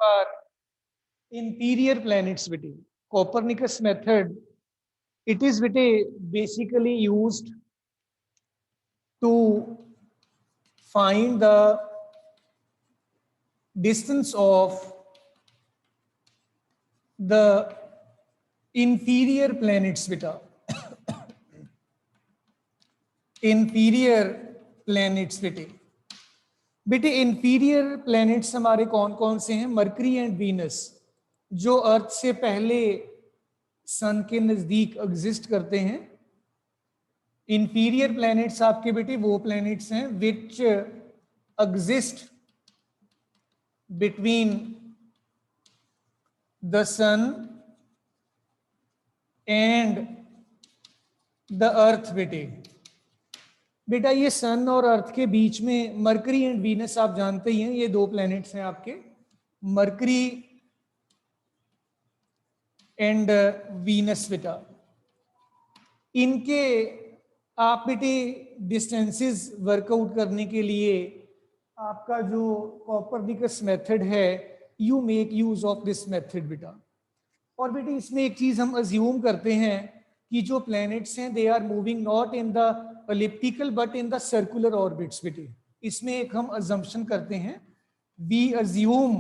for inferior planets बेटे Copernicus method, it is बेटे basically used to find the distance of the inferior planets बेटा inferior planets बेटे inferior planets हमारे कौन कौन से हैं? मरकरी एंड वीनस, जो अर्थ से पहले सन के नजदीक एग्जिस्ट करते हैं। इंफीरियर प्लैनेट्स आपके बेटे वो प्लैनेट्स हैं which exist between the sun and the earth बेटा ये सन और अर्थ के बीच में मरकरी एंड वीनस आप जानते ही हैं, ये दो प्लैनेट्स हैं आपके, मरकरी एंड वीनस बेटा। इनके आप बेटे डिस्टेंसेस वर्कआउट करने के लिए आपका जो कोपरनिकस मेथड है, you make use of this method बेटा। और बेटे इसमें एक चीज हम अज्यूम करते हैं कि जो प्लैनेट्स हैं they are moving not in the elliptical but in the circular orbits बेटे। इसमें एक हम assumption करते हैं, we assume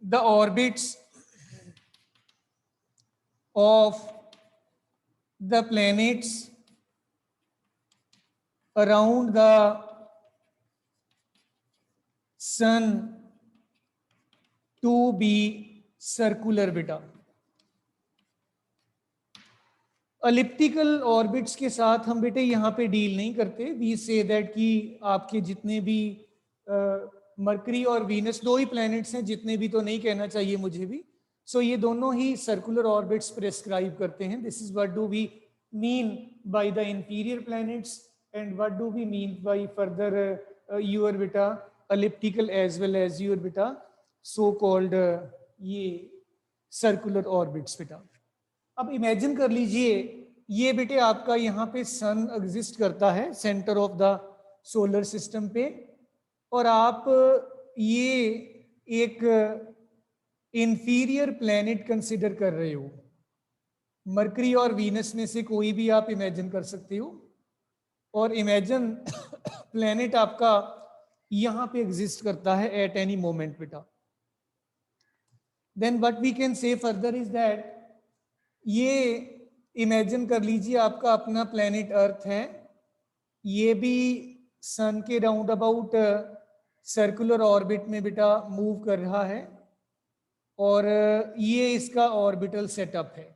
the orbits of the planets around the sun to be circular बेटा। एलिप्टिकल ऑर्बिट्स के साथ हम बेटे यहाँ पे डील नहीं करते। वी से दैट कि आपके जितने भी मरकरी और वीनस दो ही प्लैनेट्स हैं, जितने भी तो नहीं कहना चाहिए मुझे भी। सो ये दोनों ही सर्कुलर ऑर्बिट्स प्रेस्क्राइब करते हैं। This is what do we mean by the inferior planets and what do we mean by further your बेटा elliptical as well as your बेटा सो कॉल्ड ये सर्कुलर ऑर्बिट्स बेटा। अब इमेजिन कर लीजिए ये बेटे आपका यहाँ पे सन एग्जिस्ट करता है centre of the solar system पे, और आप ये एक इंफीरियर प्लैनेट कंसिडर कर रहे हो। मरकरी और वीनस में से कोई भी आप इमेजिन कर सकते हो, और इमेजिन प्लैनेट आपका यहाँ पे एग्जिस्ट करता है एट एनी मोमेंट बेटा। Then what we can say further is that ये इमेजिन कर लीजिए आपका अपना प्लैनेट अर्थ है, ये भी सन के राउंड अबाउट सर्कुलर ऑर्बिट में बेटा मूव कर रहा है, और ये इसका ऑर्बिटल सेटअप है।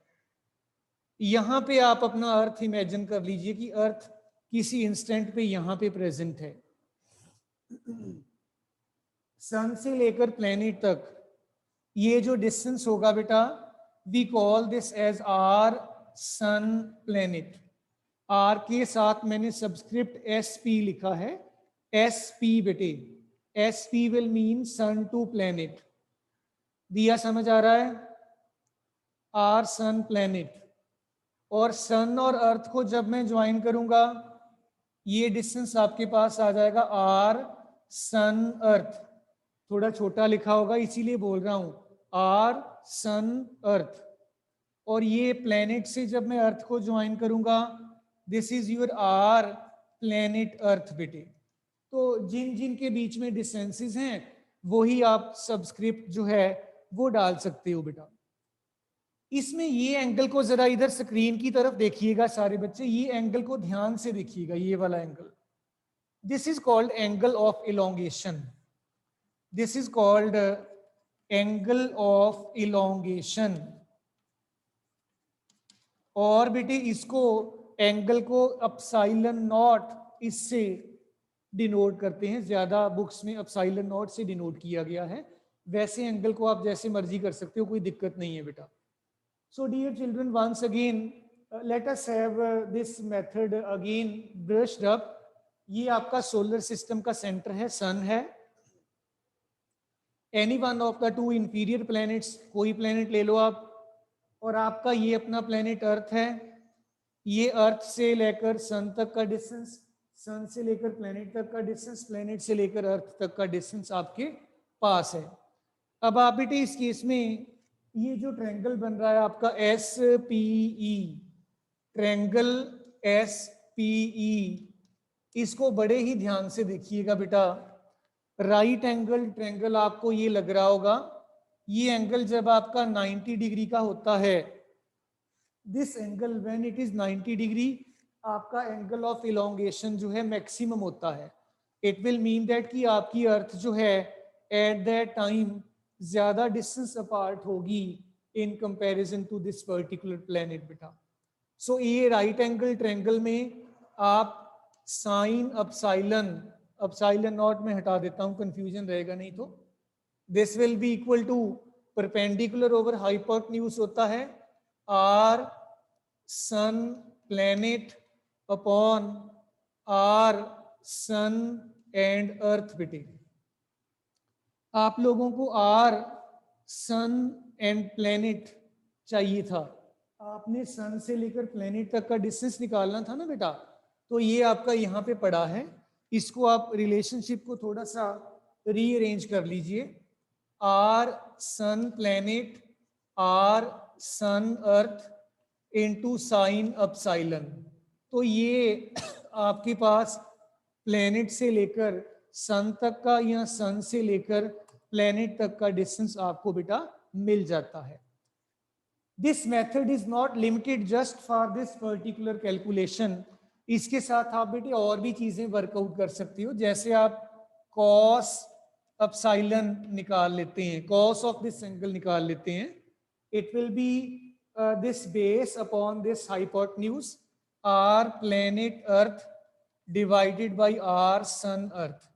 यहाँ पे आप अपना अर्थ इमेजिन कर लीजिए कि अर्थ किसी इंस्टेंट पे यहाँ पे प्रेजेंट है। सन से लेकर प्लैनेट तक ये जो डिस्टेंस होगा बेटा, we call this as R sun planet। R के साथ मैंने सबस्क्रिप्ट SP लिखा है, SP बेटे, SP will mean sun to planet। दिया समझ आ रहा है? R sun planet। और सन और अर्थ को जब मैं ज्वाइन करूंगा ये डिस्टेंस आपके पास आ जाएगा R sun अर्थ। थोड़ा छोटा लिखा होगा इसीलिए बोल रहा हूं, R सन अर्थ। और ये प्लैनेट से जब मैं अर्थ को ज्वाइन करूंगा this is your our planet earth बेटे। तो जिन जिन के बीच में डिस्टेंसेस हैं वही आप सबस्क्रिप्ट जो है वो डाल सकते हो बेटा। इसमें ये एंगल को जरा इधर स्क्रीन की तरफ देखिएगा सारे बच्चे, ये एंगल को ध्यान से देखिएगा, ये वाला angle, this is called angle of elongation. This is called angle of elongation. और बेटे इसको एंगल को अपसाइलन नॉट इससे डिनोट करते हैं, ज्यादा बुक्स में अपसाइलन नॉट से डिनोट किया गया है। वैसे एंगल को आप जैसे मर्जी कर सकते हो, कोई दिक्कत नहीं है बेटा। So dear children, once again let us have this method again brushed up. ये आपका सोलर सिस्टम का सेंटर है, सन है। Any one of the two inferior planets, कोई प्लैनेट ले लो आप, और आपका ये अपना प्लैनेट अर्थ है। ये अर्थ से लेकर सन तक का डिस्टेंस सन से लेकर प्लेनेट तक का डिस्टेंस, प्लेनेट से लेकर अर्थ तक का डिस्टेंस आपके पास है। अब आप बेटे इस केस में ये जो ट्रायंगल बन रहा है आपका S P E, triangle S P E, इसको बड़े ही ध्यान से देखिएगा बेटा। राइट एंगल ट्रायंगल आपको ये लग रहा होगा, ये एंगल जब आपका 90 डिग्री का होता है, this angle when it is 90 degree, आपका एंगल ऑफ इलोंगेशन जो है मैक्सिमम होता है। इट विल मीन दैट कि आपकी अर्थ जो है एट दैट टाइम ज्यादा डिस्टेंस अपार्ट होगी in comparison to this particular planet बेटा। सो ये राइट एंगल ट्रायंगल में आप साइन अपसाइलन, अपसाइलन नॉट में हटा देता हूं, कंफ्यूजन रहेगा नहीं तो, this will be equal to perpendicular over hypotenuse होता है r sun planet upon r sun and earth बेटे। आप लोगों को आर सन एंड प्लेनेट चाहिए था, आपने सन से लेकर प्लेनेट तक का डिस्टेंस निकालना था ना बेटा, तो ये आपका यहाँ पे पड़ा है। इसको आप रिलेशनशिप को थोड़ा सा रीअरेंज कर लीजिए, r sun planet r sun earth into sine epsilon. तो ये आपके पास प्लेनेट से लेकर सन तक का या सन से लेकर प्लेनेट तक का डिस्टेंस आपको बेटा मिल जाता है। This method is not limited just for this particular calculation, इसके साथ आप बेटे और भी चीजें वर्कआउट कर सकती हो, जैसे आप कॉस अपसाइलन निकाल लेते हैं, कॉस ऑफ दिस एंगल निकाल लेते हैं। It will be this base upon this hypotenuse r planet earth divided by r sun earth.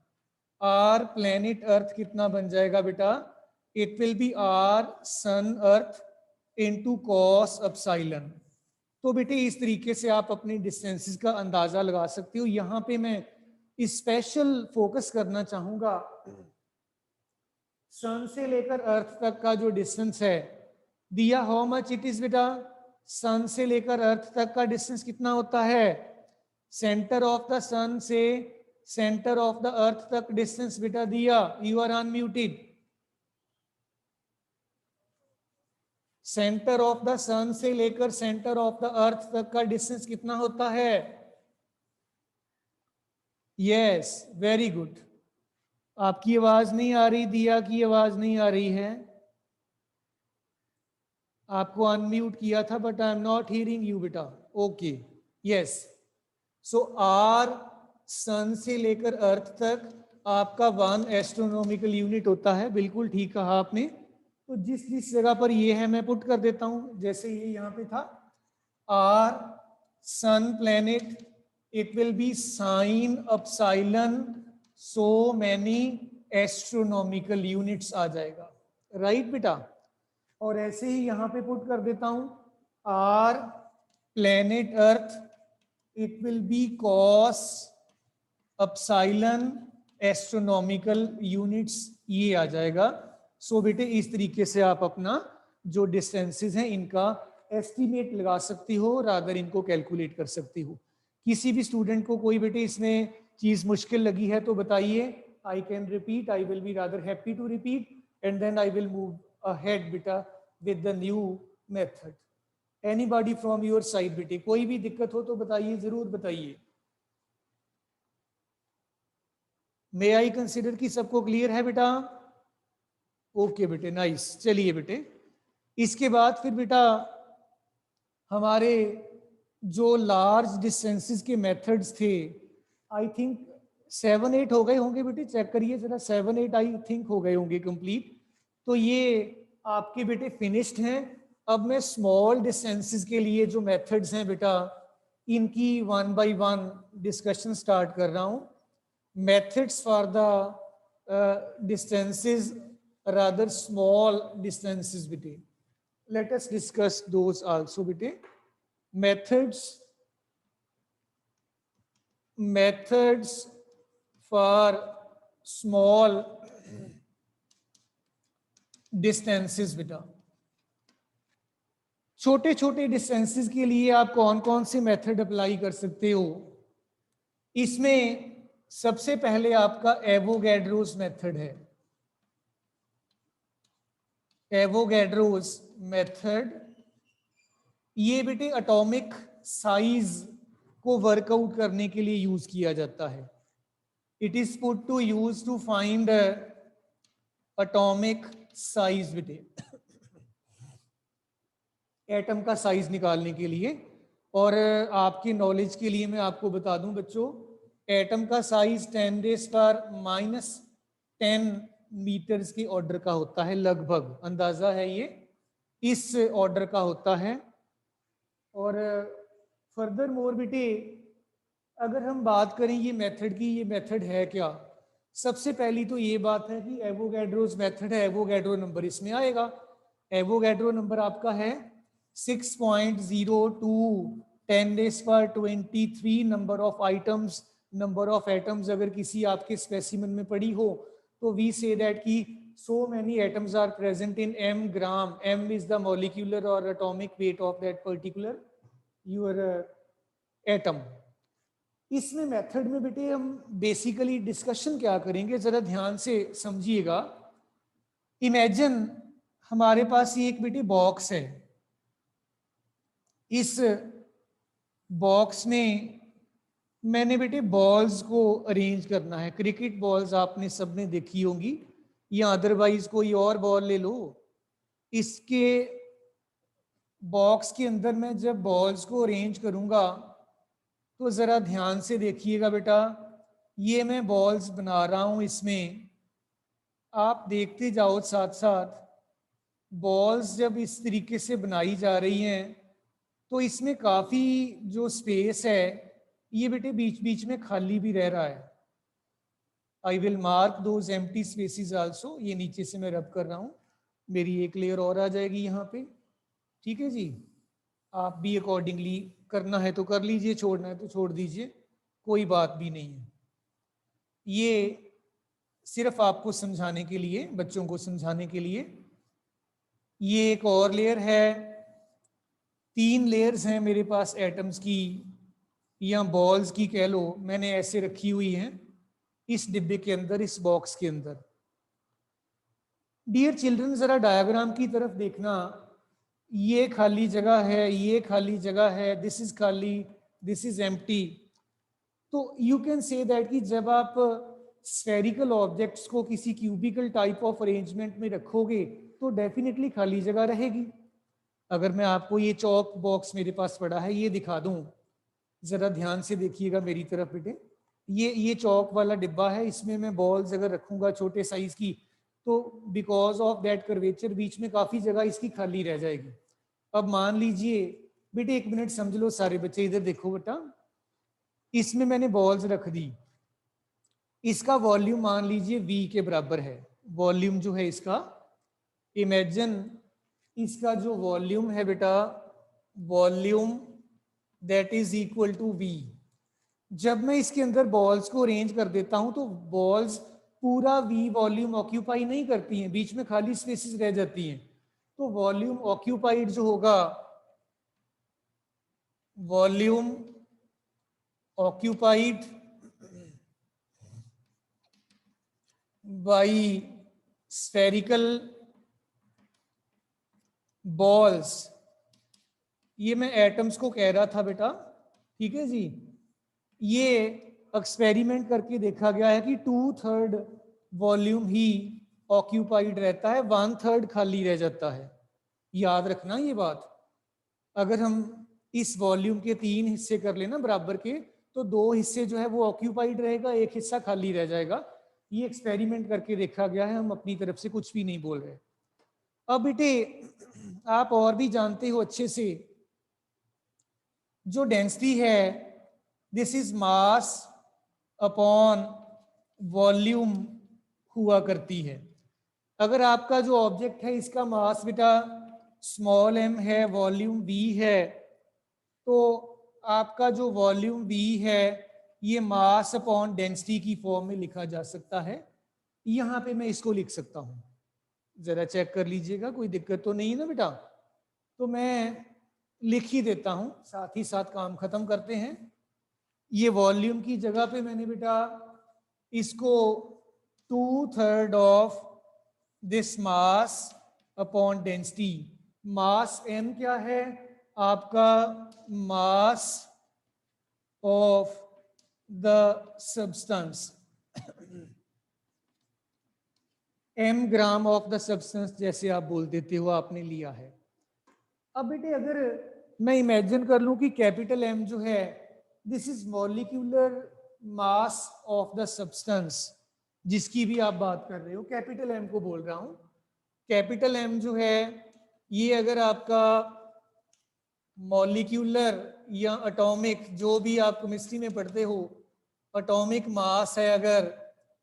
R planet earth कितना बन जाएगा बेटा, it will be r sun earth into cos epsilon. तो बेटे इस तरीके से आप अपनी डिस्टेंसेस का अंदाजा लगा सकते हो। यहां पे मैं स्पेशल फोकस करना चाहूंगा, सन से लेकर अर्थ तक का जो डिस्टेंस है दिया, हाउ मच इट इज बेटा, सन से लेकर अर्थ तक का डिस्टेंस कितना होता है, सेंटर ऑफ द सन से सेंटर ऑफ द अर्थ तक डिस्टेंस बेटा दिया, you are unmuted. Centre of the sun से लेकर सेंटर ऑफ द अर्थ तक का डिस्टेंस कितना होता है, यस वेरी गुड। आपकी आवाज नहीं आ रही, दिया की आवाज नहीं आ रही है, आपको अनम्यूट किया था but I am not hearing you बेटा। ओके यस, सो आर सन से लेकर अर्थ तक आपका 1 एस्ट्रोनॉमिकल यूनिट होता है, बिल्कुल ठीक कहा आपने। तो जिस जिस जगह पर ये है मैं पुट कर देता हूं, जैसे ये यहाँ पे था R sun planet, it will be sine upsilon so many astronomical units आ जाएगा, राइट बेटा। और ऐसे ही यहाँ पे पुट कर देता हूं r planet earth, it will be cos epsilon astronomical units, ये आ जाएगा। सो बेटे इस तरीके से आप अपना जो डिस्टेंसेस हैं इनका एस्टीमेट लगा सकती हो, रादर इनको कैलकुलेट कर सकती हो। किसी भी स्टूडेंट को कोई बेटे इसमें चीज मुश्किल लगी है तो बताइए, I can repeat, I will be rather happy to repeat and then I will move ahead बेटा with the new method. Anybody from your side बेटे, कोई भी दिक्कत हो तो बताइए, जरूर बताइए। मे आई कंसिडर कि सबको क्लियर है बेटा? ओके बेटे नाइस। चलिए बेटे इसके बाद फिर बेटा हमारे जो लार्ज डिस्टेंसेस के मेथड्स थे, आई थिंक 7-8 हो गए होंगे बेटे, चेक करिए जरा, 7-8 आई थिंक हो गए होंगे कंप्लीट। तो ये आपके बेटे फिनिश्ड हैं। अब मैं स्मॉल डिस्टेंसेस के लिए जो मेथड्स हैं बेटा इनकी 1 by 1 डिस्कशन स्टार्ट कर रहा हूं। Methods for the distances rather small distances bete, let us discuss those also bete. Methods for small distances beta, छोटे छोटे डिस्टेंसेस के लिए आप कौन कौन से मेथड अप्लाई कर सकते हो? इसमें सबसे पहले आपका एवोगैड्रोस मेथड है। एवोगैड्रोस मेथड ये बेटे एटॉमिक साइज को वर्कआउट करने के लिए यूज किया जाता है। It is put to use to find atomic size बेटे, एटम का साइज निकालने के लिए। और आपकी नॉलेज के लिए मैं आपको बता दूं बच्चों, एटम का साइज 10⁻⁻10 मीटर्स के ऑर्डर का होता है, लगभग अंदाजा है ये इस ऑर्डर का होता है। और फर्दर मोर बेटे अगर हम बात करें ये मेथड की, ये मेथड है क्या, सबसे पहली तो ये बात है कि एवोगैड्रोस मेथड है, एवोगैड्रो नंबर इसमें आएगा। एवोगैड्रो नंबर आपका है 6.02 10⁻23 number of items, number of atoms अगर किसी आपके स्पेसिमेन में पड़ी हो तो वी से दैट कि so many atoms are present in m gram. M is the molecular or atomic weight of that particular your atom. इसमें मेथड में बेटे हम बेसिकली डिस्कशन क्या करेंगे, जरा ध्यान से समझिएगा। इमेजिन हमारे पास ये एक बेटे बॉक्स है, इस बॉक्स में मैंने बेटे बॉल्स को अरेंज करना है। क्रिकेट बॉल्स आपने सबने देखी होंगी, या अदरवाइज कोई और बॉल ले लो। इसके बॉक्स के अंदर मैं जब बॉल्स को अरेंज करूंगा तो जरा ध्यान से देखिएगा बेटा, ये मैं बॉल्स बना रहा हूं, इसमें आप देखते जाओ साथ साथ। बॉल्स जब इस तरीके से बनाई जा रही हैं तो इसमें काफी जो स्पेस है ये बेटे बीच बीच में खाली भी रह रहा है। I will mark those empty spaces also. ये नीचे से मैं रब कर रहा हूं, मेरी एक लेयर और आ जाएगी यहाँ पे। ठीक है जी, आप भी अकॉर्डिंगली करना है तो कर लीजिए, छोड़ना है तो छोड़ दीजिए, कोई बात भी नहीं है। ये सिर्फ आपको समझाने के लिए, बच्चों को समझाने के लिए। ये एक और लेयर है, 3 लेयर्स हैं मेरे पास एटम्स की या बॉल्स की कह लो, मैंने ऐसे रखी हुई हैं इस डिब्बे के अंदर, इस बॉक्स के अंदर। डियर चिल्ड्रन जरा डायग्राम की तरफ देखना, ये खाली जगह है, ये खाली जगह है, दिस इज खाली, दिस इज एम्प्टी। तो यू कैन से दैट कि जब आप स्फेरिकल ऑब्जेक्ट्स को किसी क्यूबिकल टाइप ऑफ अरेंजमेंट में रखोगे तो डेफिनेटली खाली जगह रहेगी। अगर मैं आपको ये चौक बॉक्स मेरे पास पड़ा है ये दिखा दूं, जरा ध्यान से देखिएगा मेरी तरफ बेटे। ये चौक वाला डिब्बा है, इसमें मैं बॉल्स अगर रखूंगा छोटे साइज की तो बिकॉज ऑफ दैट कर्वेचर बीच में काफी जगह इसकी खाली रह जाएगी। अब मान लीजिए बेटे, 1 मिनट समझ लो सारे बच्चे, इधर देखो बेटा, इसमें मैंने बॉल्स रख दी, इसका वॉल्यूम मान लीजिए V के बराबर है। वॉल्यूम जो है इसका, इमेजिन इसका जो वॉल्यूम है बेटा, volume that is equal to V। जब मैं इसके अंदर बॉल्स को अरेंज कर देता हूं तो बॉल्स पूरा V वॉल्यूम ऑक्यूपाई नहीं करती हैं, बीच में खाली स्पेसेस रह जाती हैं। तो वॉल्यूम ऑक्यूपाइड जो होगा, volume occupied by spherical balls, ये मैं एटम्स को कह रहा था बेटा। ठीक है जी, ये एक्सपेरिमेंट करके देखा गया है कि 2/3 वॉल्यूम ही ऑक्यूपाइड रहता है, 1/3 खाली रह जाता है। याद रखना ये बात। अगर हम इस वॉल्यूम के 3 हिस्से कर लेना बराबर के, तो 2 हिस्से जो है वो ऑक्यूपाइड रहेगा, 1 हिस्सा खाली रह जाएगा। ये एक्सपेरिमेंट करके देखा गया है, हम अपनी तरफ से कुछ भी नहीं बोल रहे। अब बेटे आप और भी जानते हो अच्छे से, जो डेंसिटी है this is mass upon volume हुआ करती है। अगर आपका जो ऑब्जेक्ट है इसका मास बेटा स्मॉल m है, वॉल्यूम v है, तो आपका जो वॉल्यूम v है ये मास अपॉन डेंसिटी की फॉर्म में लिखा जा सकता है। यहां पे मैं इसको लिख सकता हूं, जरा चेक कर लीजिएगा, कोई दिक्कत तो नहीं है ना बेटा। तो मैं लिख ही देता हूं, साथ ही साथ काम खत्म करते हैं। ये वॉल्यूम की जगह पे मैंने बेटा इसको 2/3 of this mass upon density, mass m क्या है आपका, mass of the substance, m gram of the substance जैसे आप बोल देते हो, आपने लिया है। अब बेटे अगर मैं इमेजिन कर लूं कि कैपिटल M जो है this is molecular mass of the substance, जिसकी भी आप बात कर रहे हो, कैपिटल M को बोल रहा हूं। कैपिटल M जो है ये अगर आपका मॉलिक्यूलर या एटॉमिक, जो भी आप केमिस्ट्री में पढ़ते हो, एटॉमिक मास है अगर,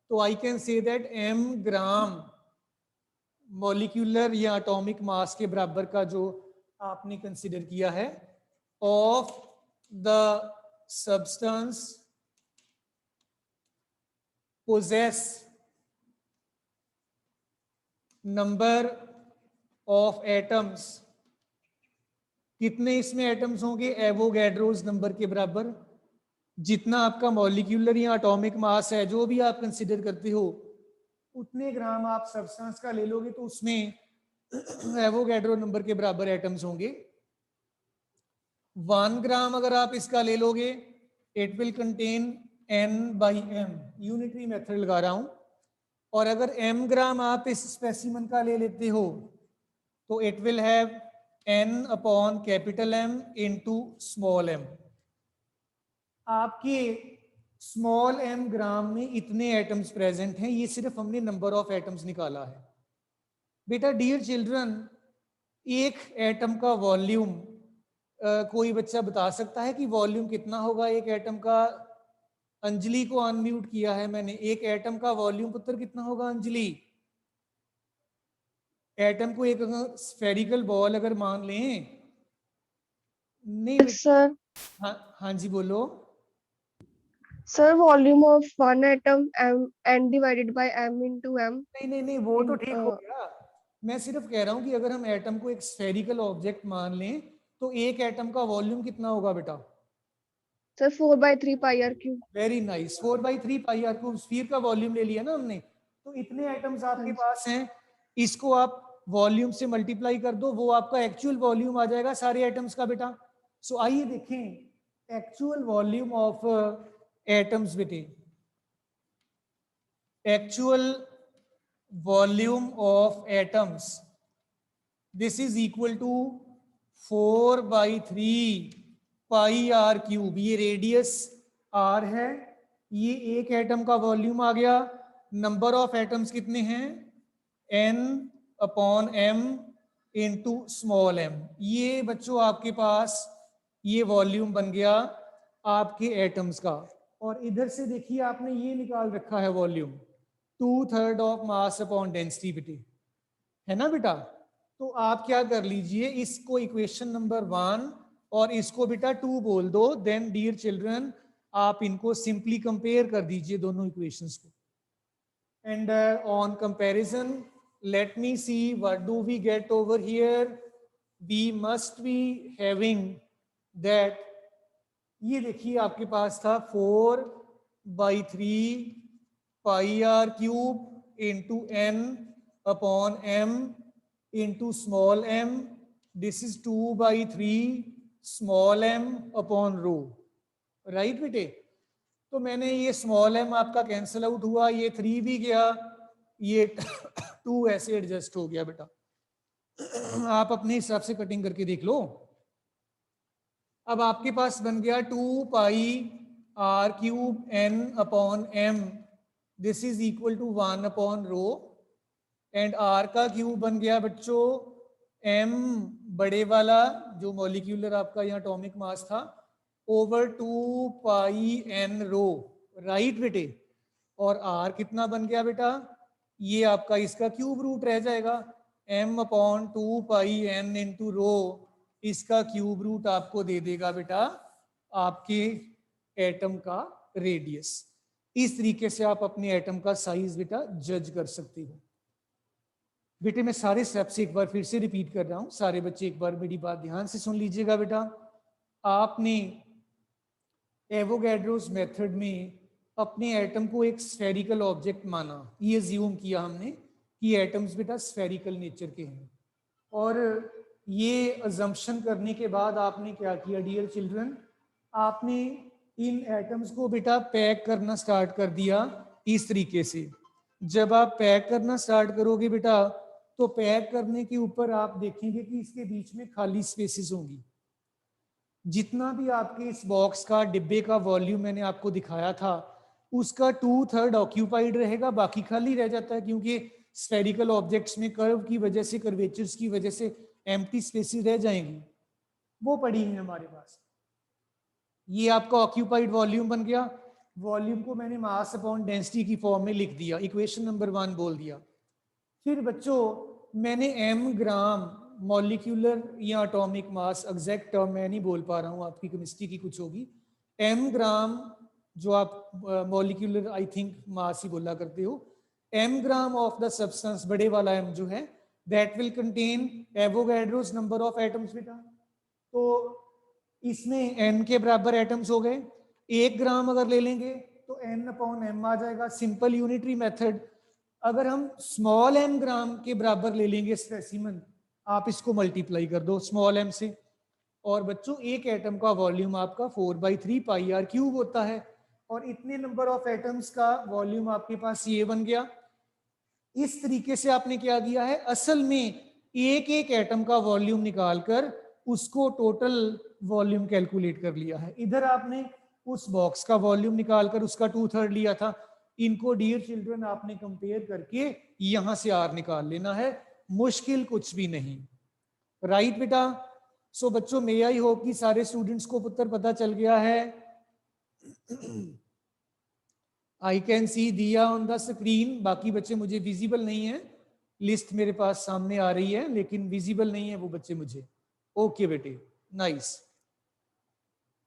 तो I can say that m gram molecular या एटॉमिक मास के बराबर का जो आपने कंसिडर किया है of the substance possess number of atoms, कितने इसमें एटम्स होंगे, एवोगैड्रोस नंबर के बराबर। जितना आपका मॉलिक्यूलर या एटॉमिक मास है जो भी आप कंसिडर करते हो, उतने ग्राम आप सब्सटेंस का ले लोगे तो उसमें एवोगैड्रो नंबर के बराबर एटम्स होंगे। 1 ग्राम अगर आप इसका ले लोगे, it will contain n/m, unitary method लगा रहा हूं। और अगर m ग्राम आप इस स्पेसिमन का ले लेते हो तो it will have n upon capital M into small m। आपके स्मॉल m ग्राम में इतने एटम्स प्रेजेंट हैं, ये सिर्फ हमने नंबर ऑफ एटम्स निकाला है। बेटा डियर चिल्ड्रन, एक एटम का वॉल्यूम कोई बच्चा बता सकता है कि वॉल्यूम कितना होगा एक एटम का? अंजलि को अनम्यूट किया है मैंने। एक एटम का वॉल्यूम पुत्र कितना होगा अंजलि? एटम को एक स्फेरिकल बॉल अगर मान लें, नहीं सर हाँ जी बोलो। Sir volume of one atom n divided by m into m। नहीं वो तो ठीक हो गया। मैं सिर्फ कह रहा हूं कि अगर हम एटम को एक स्फेरिकल ऑब्जेक्ट मान लें तो एक एटम का वॉल्यूम कितना होगा बेटा? Sir 4/3 pi are cube. Very nice, 4/3 pi are cube sphere का वॉल्यूम ले लिया ना हमने। तो इतने एटम्स हाँ आपके जी पास हैं, इसको आप वॉल्यूम से मल्टीप्लाई कर दो, वो आपका एक्चुअल वॉल्यूम आ जाएगा सारे एटम्स का बेटा। सो आइए देखें एक्चुअल वॉल्यूम ऑफ एटम्स बेटे। Actual volume of atoms, this is equal to 4/3 pi are cube. ये रेडियस r है, ये एक एटम का वॉल्यूम आ गया। नंबर ऑफ एटम्स कितने हैं? n upon m into small m। ये बच्चों आपके पास ये वॉल्यूम बन गया आपके एटम्स का। और इधर से देखिए आपने ये निकाल रखा है volume, 2/3 of mass upon density बेटे, है ना बेटा? तो आप क्या कर लीजिए, इसको इक्वेशन नंबर 1 और इसको बेटा 2 बोल दो। देन डियर चिल्ड्रन आप इनको सिंपली कंपेयर कर दीजिए दोनों इक्वेशंस को। And on comparison let me see what do we get over here. We must be having that, ये देखिए आपके पास था 4/3 pi are cube into n upon m into small m। This is 2/3 small m upon rho, right बेटे? तो मैंने ये small m आपका कैंसिल आउट हुआ, ये 3 भी गया, ये 2 ऐसे एडजस्ट हो गया बेटा। आप अपने हिसाब से कटिंग करके देख लो। अब आपके पास बन गया 2πr³ n upon m, this is equal to 1 upon rho. And r का क्यूब बन गया बच्चों m बड़े वाला जो मॉलिक्यूलर आपका यहाँ एटॉमिक मास था ओवर 2πn रो, राइट बेटे? और r कितना बन गया बेटा? ये आपका इसका क्यूब रूट रह जाएगा, m upon 2πn into rho, इसका क्यूब रूट आपको दे देगा बेटा आपके एटम का रेडियस। इस तरीके से आप अपने एटम का साइज बेटा जज कर सकते हो। बेटे मैं सारे स्टेप्स एक बार फिर से रिपीट कर रहा हूं, सारे बच्चे एक बार मेरी बात ध्यान से सुन लीजिएगा बेटा। आपने एवोगैड्रोस मेथड में अपने एटम को एक स्फेरिकल ऑब्जेक्ट माना, ये अज्यूम किया हमने कि एटम्स बेटा स्फेरिकल नेचर के हैं। और ये अजम्पशन करने के बाद आपने क्या किया डियर चिल्ड्रन, आपने इन एटम्स को बेटा पैक करना स्टार्ट कर दिया इस तरीके से। जब आप पैक करना स्टार्ट करोगे बेटा, तो पैक करने के ऊपर आप देखेंगे कि इसके बीच में खाली स्पेसेस होंगी। जितना भी आपके इस बॉक्स का डिब्बे का वॉल्यूम मैंने आपको दिखाया था, उसका 2/3 ऑक्यूपाइड रहेगा, बाकी खाली रह जाता है, क्योंकि स्फेरिकल ऑब्जेक्ट्स में कर्व की वजह से, कर्वेचर्स की वजह से एम्प्टी स्पेसेस रह जाएंगी, वो पड़ी हुई हमारे पास। ये आपका ऑक्यूपाइड वॉल्यूम बन गया। वॉल्यूम को मैंने मास अपॉन डेंसिटी की फॉर्म में लिख दिया, इक्वेशन नंबर 1 बोल दिया। फिर बच्चों मैंने एम ग्राम मॉलिक्यूलर या एटॉमिक मास, एग्जैक्ट टर्म मैं नहीं बोल पा रहा हूँ, आपकी केमिस्ट्री की कुछ होगी, एम ग्राम जो आप मॉलिक्यूलर आई थिंक मास ही बोला करते हो, m gram of the substance, बड़े वाला एम जो है, that will contain Avogadro's number of atoms बेटा। तो इसमें n के बराबर एटम्स हो गए। 1 ग्राम अगर ले लेंगे तो n अपॉन m आ जाएगा, सिंपल यूनिटरी मेथड। अगर हम स्मॉल m ग्राम के बराबर ले लेंगे स्पेसिमन, आप इसको मल्टीप्लाई कर दो स्मॉल m से, और बच्चों एक एटम का वॉल्यूम आपका 4/3 पाई आर क्यूब होता है, और इतने नंबर ऑफ एटम्स का वॉल्यूम आपके पास ये बन गया। इस तरीके से आपने क्या किया है, असल में एक एक एटम का वॉल्यूम निकालकर उसको टोटल वॉल्यूम कैलकुलेट कर लिया है। इधर आपने उस बॉक्स का वॉल्यूम निकालकर उसका 2/3 लिया था। इनको डियर चिल्ड्रन आपने कंपेयर करके यहां से आर निकाल लेना है, मुश्किल कुछ भी नहीं। राइट बेटा? सो बच्चों मे आई होप कि सारे स्टूडेंट्स को उत्तर पता चल गया है। आई कैन सी दिया ऑन द स्क्रीन, बाकी बच्चे मुझे विजिबल नहीं है, लिस्ट मेरे पास सामने आ रही है लेकिन विजिबल नहीं है वो बच्चे मुझे। ओके बेटे, नाइस।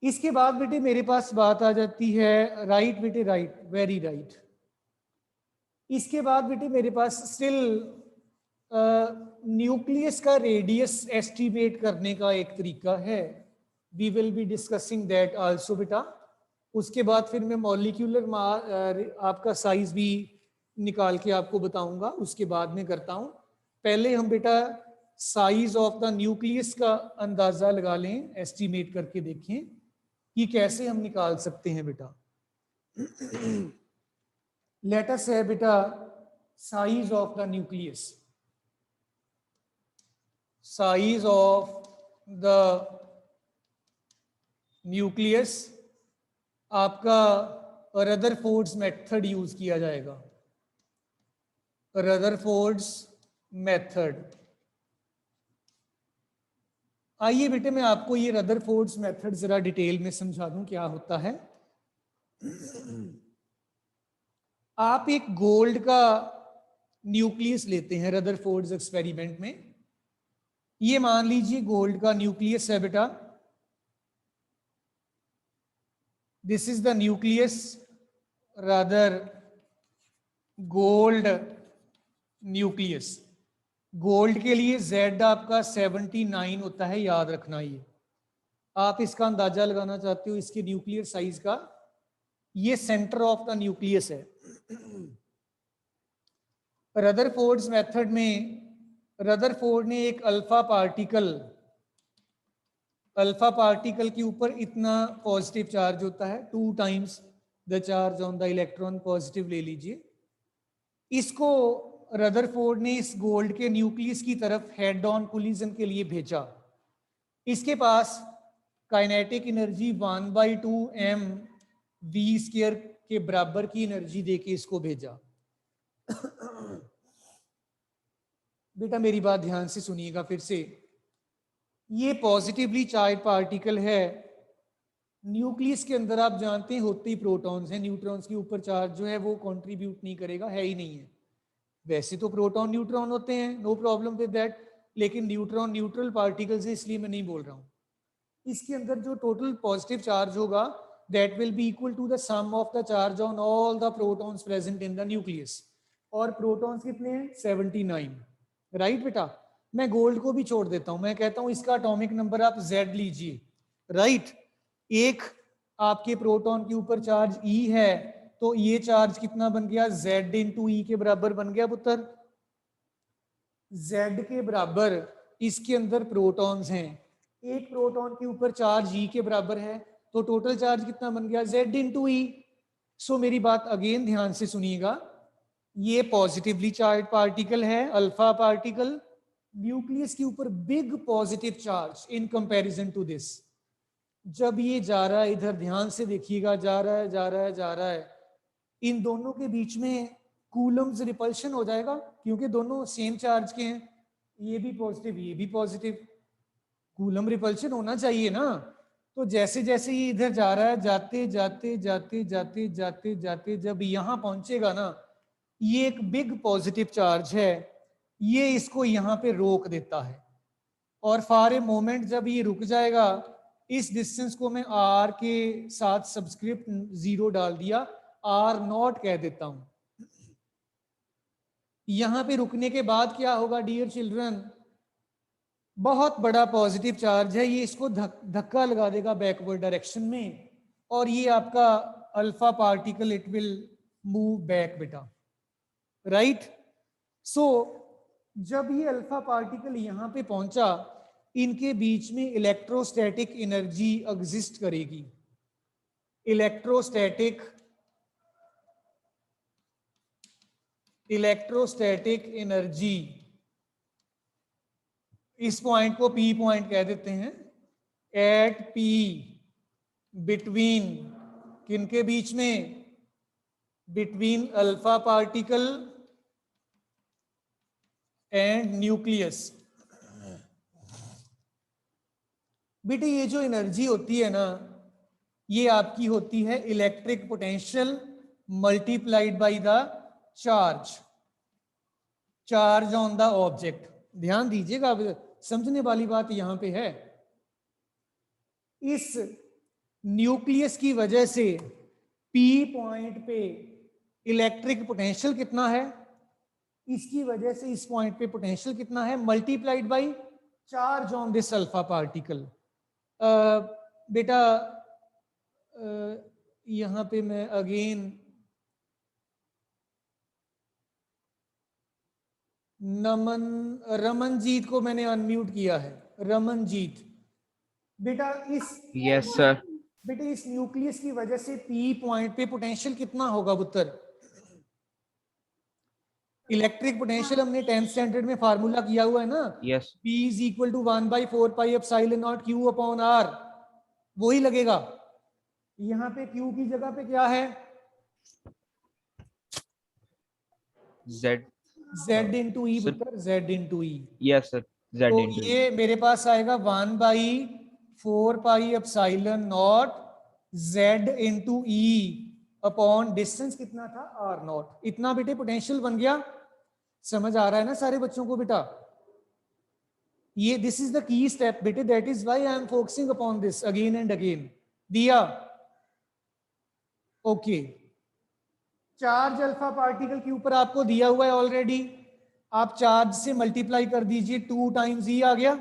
इसके बाद बेटे मेरे पास बात आ जाती है, राइट बेटे, राइट, वेरी राइट। इसके बाद बेटे मेरे पास स्टिल न्यूक्लियस का रेडियस एस्टिमेट करने का एक तरीका है, we will be discussing that also बेटा। उसके बाद फिर मैं मॉलिक्यूलर आपका साइज भी निकाल के आपको बताऊंगा, उसके बाद में करता हूं। पहले हम बेटा साइज ऑफ द न्यूक्लियस का अंदाजा लगा लें, एस्टिमेट करके देखें कि कैसे हम निकाल सकते हैं बेटा। लेट अस है बेटा size of the nucleus, size of the nucleus आपका रदरफोर्ड्स मेथड यूज किया जाएगा, रदरफोर्ड्स मेथड। आइए बेटे मैं आपको ये रदरफोर्ड्स मेथड जरा डिटेल में समझा दूं क्या होता है। आप एक गोल्ड का न्यूक्लियस लेते हैं रदरफोर्ड्स एक्सपेरिमेंट में, ये मान लीजिए गोल्ड का न्यूक्लियस है बेटा, this is the nucleus, rather gold nucleus. Gold के लिए Z आपका 79 होता है, याद रखना। ये आप इसका अंदाजा लगाना चाहते हो इसके न्यूक्लियर साइज का, ये सेंटर ऑफ द न्यूक्लियस है। रदरफोर्ड्स मेथड में रदरफोर्ड ने एक अल्फा पार्टिकल के ऊपर इतना पॉजिटिव चार्ज होता है, 2 times the charge on the electron, positive ले लीजिए। इसको रदरफोर्ड ने इस गोल्ड के न्यूक्लियस की तरफ हेड ऑन कोलिजन के लिए भेजा। इसके पास काइनेटिक एनर्जी 1/2 mv² के बराबर की एनर्जी देके इसको भेजा। बेटा मेरी बात ध्यान से सुनिएगा फिर से, ये पॉजिटिवली चार्ज पार्टिकल है। न्यूक्लियस के अंदर आप जानते हैं होते ही प्रोटॉन्स हैं, न्यूट्रॉन्स के ऊपर चार्ज जो है वो कंट्रीब्यूट नहीं करेगा, है ही नहीं है। वैसे तो प्रोटॉन न्यूट्रॉन होते हैं, नो प्रॉब्लम विद दैट, लेकिन न्यूट्रॉन न्यूट्रल पार्टिकल्स है इसलिए मैं नहीं बोल रहा हूँ। इसके अंदर जो टोटल पॉजिटिव चार्ज होगा that will be equal to the sum of the charge on all the protons present in the nucleus. और प्रोटॉन्स कितने हैं? 79। राइट बेटा? मैं गोल्ड को भी छोड़ देता हूं, मैं कहता हूं इसका एटॉमिक नंबर आप Z लीजिए। राइट? एक आपके प्रोटॉन के ऊपर चार्ज E है, तो ये चार्ज कितना बन गया, Z इंटू E के बराबर बन गया पुत्र। Z के बराबर इसके अंदर प्रोटॉन्स हैं, एक प्रोटॉन के ऊपर चार्ज E के बराबर है, तो टोटल चार्ज कितना बन गया, Z इंटू E। सो मेरी बात अगेन ध्यान से सुनिएगा, ये पॉजिटिवली चार्ज पार्टिकल है, अल्फा पार्टिकल, न्यूक्लियस के ऊपर big positive charge in comparison to this. जब ये जा रहा है, इधर ध्यान से देखिएगा, जा रहा है जा रहा है जा रहा है, इन दोनों के बीच में कूलम्स रिपल्शन हो जाएगा, क्योंकि दोनों सेम चार्ज के हैं, ये भी पॉजिटिव ये भी पॉजिटिव, कूलम रिपल्शन होना चाहिए ना। तो जैसे जैसे ये इधर जा रहा है, जाते जाते जाते जाते जाते जाते जब यहाँ पहुंचेगा ना, ये एक बिग पॉजिटिव चार्ज है, ये इसको यहाँ पे रोक देता है, और फॉर ए मोमेंट जब ये रुक जाएगा, इस डिस्टेंस को मैं r के साथ सब्सक्रिप्ट 0 डाल दिया, r0 कह देता हूं। यहां पे रुकने के बाद क्या होगा डियर चिल्ड्रन, बहुत बड़ा पॉजिटिव चार्ज है, ये इसको धक्का लगा देगा बैकवर्ड डायरेक्शन में, और ये आपका alpha particle it will move back बेटा, राइट। सो जब ये अल्फा पार्टिकल यहां पे पहुंचा, इनके बीच में इलेक्ट्रोस्टैटिक एनर्जी एग्जिस्ट करेगी, इलेक्ट्रोस्टैटिक एनर्जी, इस पॉइंट को P पॉइंट कह देते हैं, एट P बिटवीन किनके बीच में, between alpha particle and nucleus. बेटे ये जो एनर्जी होती है ना, ये आपकी होती है electric potential multiplied by the charge on the object. ध्यान दीजिएगा, समझने वाली बात यहां पे है। इस न्यूक्लियस की वजह से P पॉइंट पे इलेक्ट्रिक पोटेंशियल कितना है, इसकी वजह से इस पॉइंट पे पोटेंशियल कितना है, multiplied by charge on this alpha particle. बेटा यहां पे मैं अगेन रमनजीत को मैंने अनम्यूट किया है, रमनजीत बेटा यस सर। बेटे इस न्यूक्लियस की वजह से P पॉइंट पे पोटेंशियल कितना होगा पुत्र, इलेक्ट्रिक पोटेंशियल हमने 10th स्टैंडर्ड में फार्मूला किया हुआ है ना, yes. P is equal to 1/4 pi epsilon naught Q upon R, वही लगेगा। यहाँ पे Q की जगह पे क्या है, Z इंटू ई पुत्र, Z इंटू ई। यस सर, Z तो इंटू ये मेरे पास आएगा 1/4 pi epsilon not Z into e upon distance कितना था R0। इतना बेटे पोटेंशियल बन गया, समझ आ रहा है ना सारे बच्चों को बेटा, ये this is the key step बेटे, that is why I am focusing upon this again and again. दिया ओके। चार्ज अल्फा पार्टिकल के ऊपर आपको दिया हुआ है ऑलरेडी, आप चार्ज से मल्टीप्लाई कर दीजिए, 2 टाइम्स ई आ गया,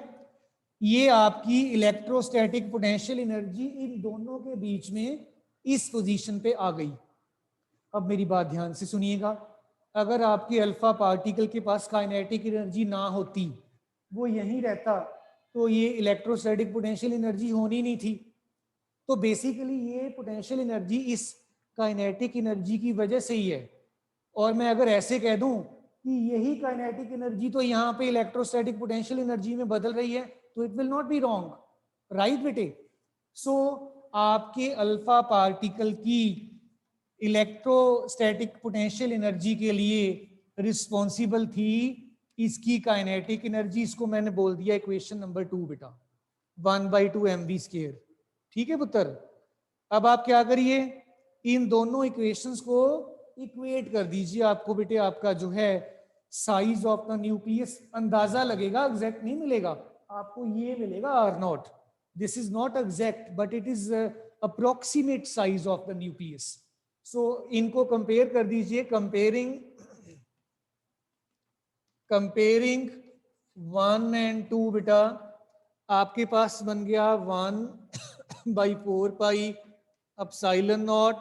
ये आपकी इलेक्ट्रोस्टैटिक पोटेंशियल एनर्जी इन दोनों के बीच में इस पोजीशन पे आ गई। अब मेरी बात ध्यान से सुनिएगा, अगर आपके अल्फा पार्टिकल के पास काइनेटिक एनर्जी ना होती, वो यहीं रहता, तो ये इलेक्ट्रोस्टैटिक पोटेंशियल एनर्जी होनी नहीं थी। तो बेसिकली ये पोटेंशियल एनर्जी इस काइनेटिक एनर्जी की वजह से ही है। और मैं अगर ऐसे कह दूं कि यही काइनेटिक एनर्जी तो यहाँ पे इलेक्ट्रोस्टैटिक पोटेंशियल एनर्जी में बदल रही है, तो it will not be wrong, right बेटे। सो आपके अल्फा पार्टिकल की इलेक्ट्रोस्टैटिक पोटेंशियल एनर्जी के लिए रिस्पॉन्सिबल थी इसकी काइनेटिक एनर्जी, इसको मैंने बोल दिया इक्वेशन नंबर 2 बेटा, 1/2 mv²। ठीक है पुत्र। अब आप क्या करिए, इन दोनों इक्वेशंस को इक्वेट कर दीजिए। आपको बेटे आपका जो है साइज ऑफ द न्यूक्लियस अंदाजा लगेगा, एग्जैक्ट नहीं मिलेगा आपको, ये मिलेगा R0। This is not exact but it is approximate size of the nucleus. So इनको कंपेयर कर दीजिए, कंपेयरिंग 1 and 2 बेटा, आपके पास बन गया 1/4 pi epsilon naught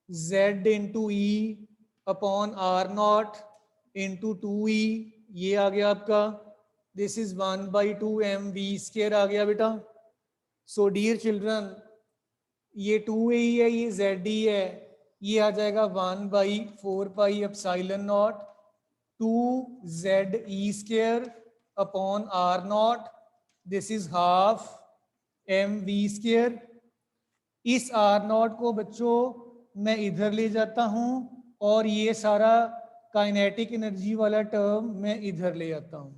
z into e upon r naught into 2e, ये आ गया आपका, दिस इज 1/2 mv² आ गया बेटा। सो डियर चिल्ड्रन, ये 2e है, ये z है, ये आ जाएगा 1/4 epsilon naught 2ze² upon r naught, this is half mv²। इस आर नॉट को बच्चों मैं इधर ले जाता हूं और ये सारा काइनेटिक एनर्जी वाला टर्म मैं इधर ले आता हूं,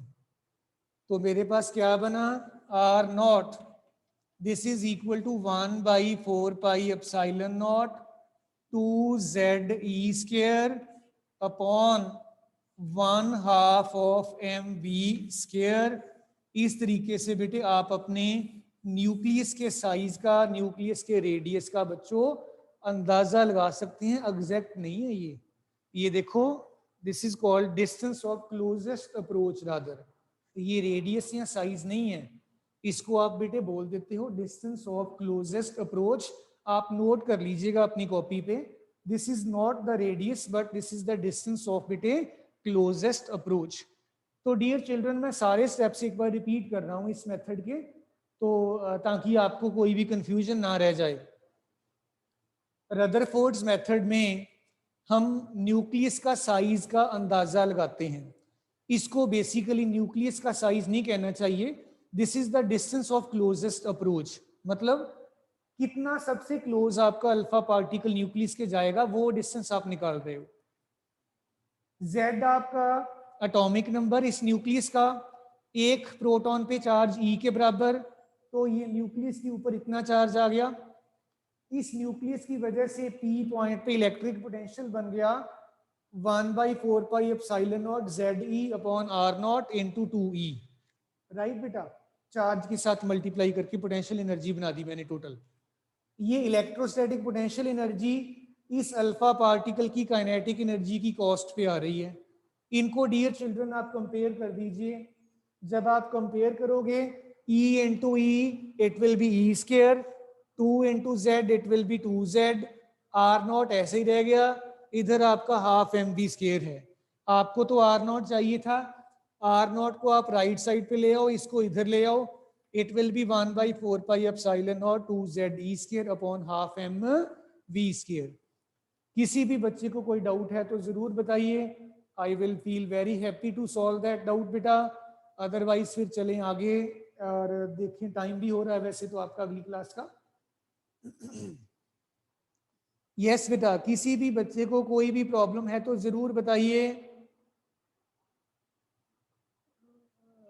तो मेरे पास क्या बना, r naught this is equal to 1/4 epsilon naught 2ze² upon 1/2 of mv²। इस तरीके से बेटे आप अपने न्यूक्लियस के साइज का, न्यूक्लियस के रेडियस का बच्चों अंदाजा लगा सकते हैं। एग्जैक्ट नहीं है ये देखो, this is called distance of closest approach rather, ये रेडियस या साइज नहीं है, इसको आप बेटे बोल देते हो डिस्टेंस ऑफ क्लोजेस्ट अप्रोच। आप नोट कर लीजिएगा अपनी कॉपी पे, this is not the radius but this is the distance of बेटे क्लोजेस्ट अप्रोच। तो डियर चिल्ड्रन, मैं सारे स्टेप्स एक बार रिपीट कर रहा हूं इस मेथड के, तो ताकि आपको कोई भी कंफ्यूजन ना रह जाए। रदरफोर्ड्स मेथड में हम न्यूक्लियस का साइज का अंदाजा लगाते हैं, इसको बेसिकली न्यूक्लियस का साइज नहीं कहना चाहिए, this is the distance of closest approach, मतलब कितना सबसे क्लोज आपका अल्फा पार्टिकल न्यूक्लियस के जाएगा वो डिस्टेंस आप निकाल रहे हो। Z आपका एटॉमिक नंबर इस न्यूक्लियस का, एक प्रोटॉन पे चार्ज E के बराबर, तो ये न्यूक्लियस के ऊपर इतना चार्ज आ गया, इस न्यूक्लियस की वजह से P पॉइंट पे इलेक्ट्रिक पोटेंशियल बन गया 1/4 epsilon not ZE upon R not into 2E, right बेटा, चार्ज के साथ मल्टीप्लाई करके पोटेंशियल एनर्जी बना दी मैंने टोटल। ये इलेक्ट्रोस्टैटिक पोटेंशियल एनर्जी इस अल्फा पार्टिकल की काइनेटिक एनर्जी की कॉस्ट पे आ रही है। इनको डियर चिल्ड्रन आप कंपेयर कर दीजिए, जब आप कंपेयर करोगे E into E it will B E², 2 into Z it will B 2Z, R not ऐसे ही रह गया, इधर आपका हाफ mv² है, आपको तो R नॉट चाहिए था, R नॉट को आप राइट साइड पे ले आओ, इसको इधर ले आओ, it will B 1/4 epsilon naught 2ze² upon half mv²। किसी भी बच्चे को कोई डाउट है तो जरूर बताइए, I will feel very happy to solve that doubt बेटा, अदरवाइज फिर चलें आगे और देखें, टाइम भी हो रहा है वैसे तो आपका अगली क्लास का। यस बेटा, किसी भी बच्चे को कोई भी प्रॉब्लम है तो जरूर बताइए।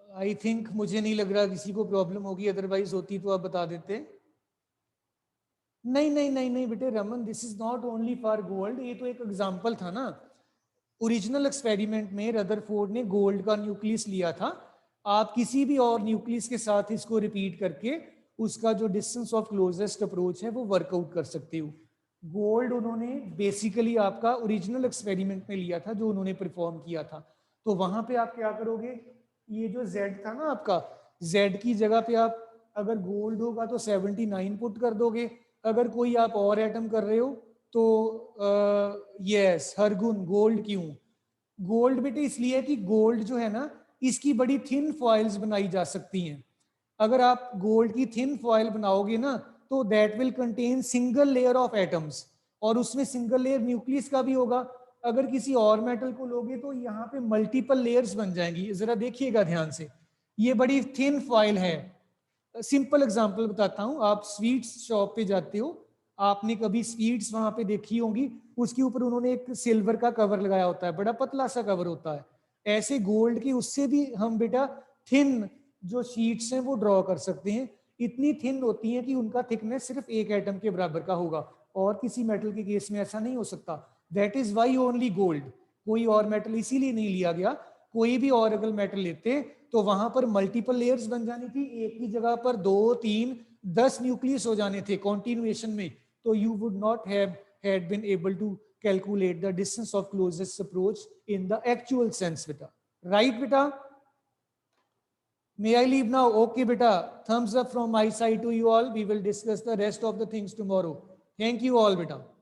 आई थिंक मुझे नहीं लग रहा किसी को प्रॉब्लम होगी, अदरवाइज होती तो आप बता देते। नहीं नहीं नहीं नहीं बेटे Raman, this is not only for gold, ये तो एक एग्जांपल था ना। ओरिजिनल एक्सपेरिमेंट में रदरफोर्ड ने गोल्ड का न्यूक्लियस लिया था, आप किसी भी और न्यूक्लियस के साथ इसको रिपीट करके उसका जो डिस्टेंस ऑफ क्लोजेस्ट अप्रोच है वो वर्कआउट कर सकते हो। गोल्ड उन्होंने बेसिकली आपका ओरिजिनल एक्सपेरिमेंट में लिया था जो उन्होंने परफॉर्म किया था, तो वहां पे आप क्या करोगे, ये जो Z था ना आपका, Z की जगह पे आप अगर गोल्ड होगा तो 79 पुट कर दोगे, अगर कोई आप और एटम कर रहे हो तो यस हर गुण गोल्ड। क्यों गोल्ड बेटे, इसलिए कि गोल्ड जो है ना इसकी बड़ी थिन फॉइल्स बनाई जा सकती हैं, अगर आप गोल्ड की थिन फॉइल बनाओगे ना तो that will contain single layer of atoms, और उसमें सिंगल लेयर न्यूक्लियस का भी होगा। अगर किसी और मेटल को लोगे तो यहाँ पे मल्टीपल लेयर्स बन जाएंगी, जरा देखिएगा ध्यान से, ये बड़ी थिन फॉइल है। सिंपल एग्जांपल बताता हूँ, आप स्वीट्स शॉप पे जाते हो, आपने कभी स्वीट्स वहां पे देखी होंगी, उसके ऊपर उन्होंने एक सिल्वर का कवर लगाया होता है, बड़ा पतला सा कवर होता है, ऐसे गोल्ड की उससे भी हम बेटा थिन जो शीट्स हैं वो ड्रॉ कर सकते हैं, इतनी थिन होती हैं कि उनका थिकनेस सिर्फ एक एटम के बराबर का होगा, और किसी मेटल के केस में ऐसा नहीं हो सकता। That is why only gold, कोई और मेटल इसीलिए नहीं लिया गया, कोई भी और अगर मेटल लेते तो वहां पर मल्टीपल लेयर्स बन जानी थी, एक ही जगह पर 2 3 10 न्यूक्लियस हो जाने थे कॉन्टिन्यूएशन में, तो you would not have had been able to calculate the distance of closest approach in the actual sense beta, right beta? May I leave now? Okay beta, thumbs up from my side to you all, we will discuss the rest of the things tomorrow. Thank you all बेटा.